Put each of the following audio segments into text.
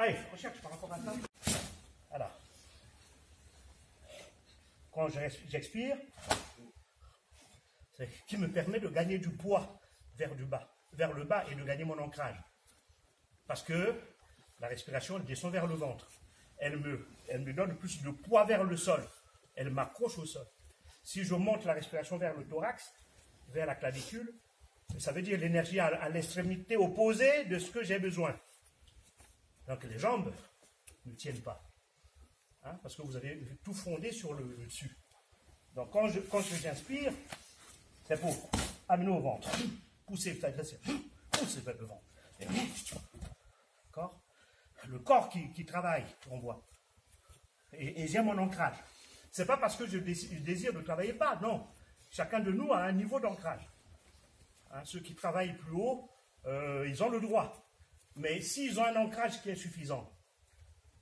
Allez, recherche par rapport à ça. Voilà. Quand j'expire, c'est ce qui me permet de gagner du poids vers le bas et de gagner mon ancrage. Parce que la respiration, elle descend vers le ventre. Elle me donne plus de poids vers le sol. Elle m'accroche au sol. Si je monte la respiration vers le thorax, vers la clavicule, ça veut dire l'énergie à l'extrémité opposée de ce que j'ai besoin. Donc les jambes ne tiennent pas. Hein, parce que vous avez tout fondé sur le dessus. Donc quand j'inspire, c'est pour amener au ventre. Pousser vers le ventre. D'accord ? Le corps qui travaille, on voit. Et j'ai mon ancrage. C'est pas parce que je désire ne travailler pas, non. Chacun de nous a un niveau d'ancrage. Hein, ceux qui travaillent plus haut, ils ont le droit. Mais s'ils ont un ancrage qui est suffisant,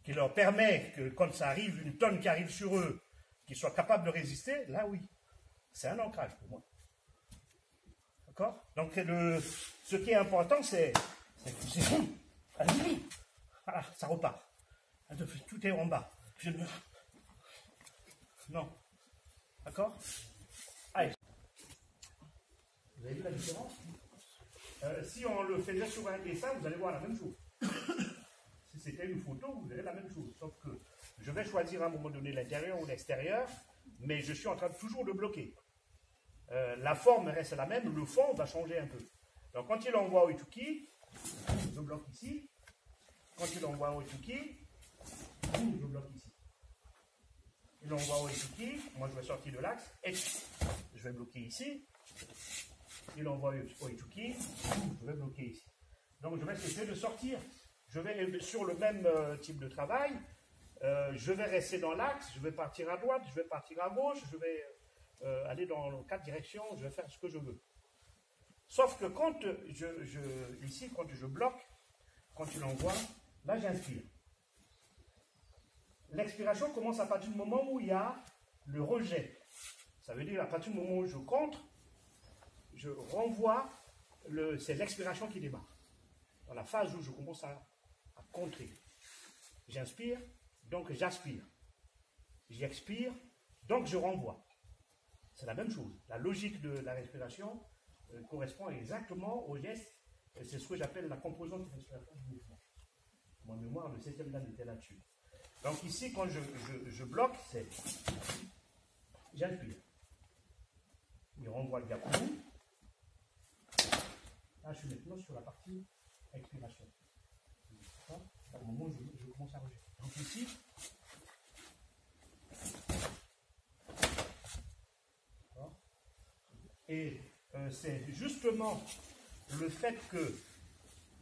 qui leur permet que quand ça arrive, une tonne qui arrive sur eux, qu'ils soient capables de résister, là oui, c'est un ancrage pour moi. D'accord? Donc ce qui est important, c'est voilà, ça repart. Tout est en bas. Non. D'accord? Allez. Vous avez vu la différence? Si on le faisait sur un dessin, vous allez voir la même chose. Si c'était une photo, vous verrez la même chose. Sauf que je vais choisir à un moment donné l'intérieur ou l'extérieur, mais je suis en train toujours de bloquer. La forme reste la même, le fond va changer un peu. Donc quand il envoie au Ituki, je bloque ici. Quand il envoie au Ituki, je bloque ici. Il envoie au Ituki, moi je vais sortir de l'axe, et je vais bloquer ici. Il envoie au Ituki, je vais bloquer ici. Donc je vais essayer de sortir. Je vais sur le même type de travail, je vais rester dans l'axe, je vais partir à droite, je vais partir à gauche, je vais aller dans 4 directions, je vais faire ce que je veux. Sauf que quand ici, quand je bloque, quand il envoie, là j'inspire. L'expiration commence à partir du moment où il y a le rejet. Ça veut dire à partir du moment où je contre, je renvoie, c'est l'expiration qui démarre. Dans la phase où je commence à contrer. J'inspire, donc j'aspire. J'expire, donc je renvoie. C'est la même chose. La logique de la respiration correspond exactement au geste. C'est ce que j'appelle la composante de respiration du mouvement. Mon mémoire, le 7e dan était là-dessus. Donc ici, quand je bloque, c'est j'inspire. Il renvoie le diaphragme. Là, je suis maintenant sur la partie expiration. Au moment où je commence à rejeter. Donc ici, et c'est justement le fait que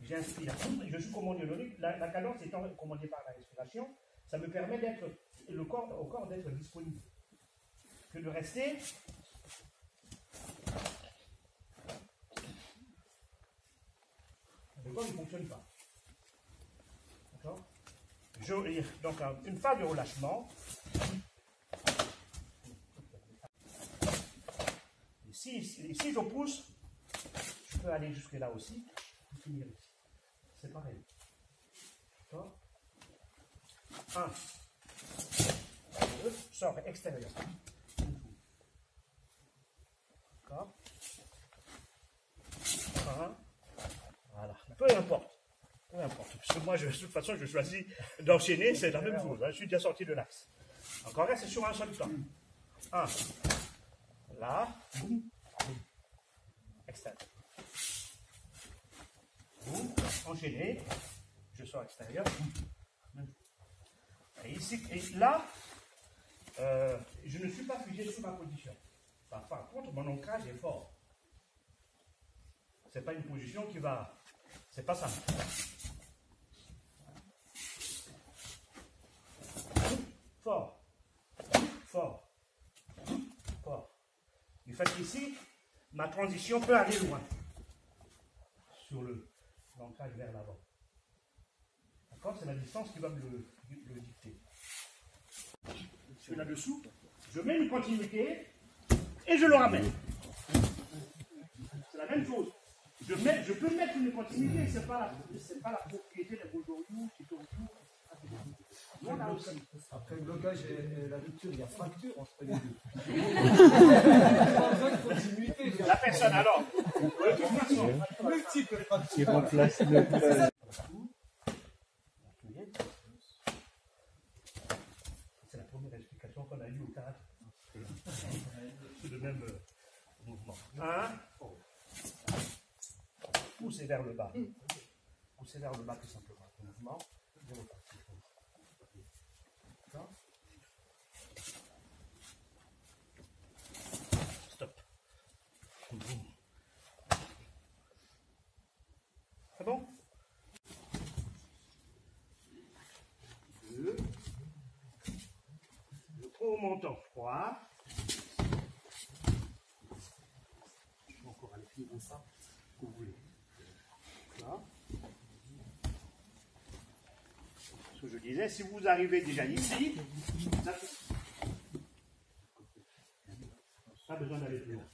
j'inspire, je suis commandé, la cadence étant commandée par la respiration, ça me permet d'être, au corps d'être disponible. Que de rester le corps ne fonctionne pas. D'accord? Donc, une phase de relâchement. Et si je pousse, je peux aller jusque là aussi, et finir ici. C'est pareil. D'accord? 1, 2, sort extérieur. D'accord? 1, voilà. Peu importe. Peu importe. Parce que moi, de toute façon, je choisis d'enchaîner, c'est la même chose. Hein. Je suis déjà sorti de l'axe. Encore là, c'est sur un seul temps. 1. Là. Boum. Boum. Extérieur. Boum. Enchaîner. Je sors extérieur. Boum. Et ici, et là, je ne suis pas figé sur ma position. Par contre, mon ancrage est fort. C'est pas une position qui va. C'est pas ça. Fort. Fort. Fort. Du fait qu'ici, ma transition peut aller loin. Sur l'ancrage vers l'avant. D'accord? C'est la distance qui va me le dicter. Je suis là-dessous. Je mets une continuité et je le ramène. C'est la même chose. Je peux mettre une continuité, c'est pas la propriété des Bourdoriou qui tourne autour. Voilà aussi. Après le blocage et la rupture, il y a fracture entre les deux. La personne alors, de toute façon, Multiple fractures. Qui remplace le plat. c'est la première explication qu'on a eue au théâtre. C'est le même mouvement. Poussez vers le bas. Poussez vers le bas tout simplement. Mouvement. Stop. C'est bon? 2. Le gros montant froid. Je vais encore aller plus comme ça, que vous voulez. Là. Ce que je disais, si vous arrivez déjà ici, pas besoin d'aller plus loin.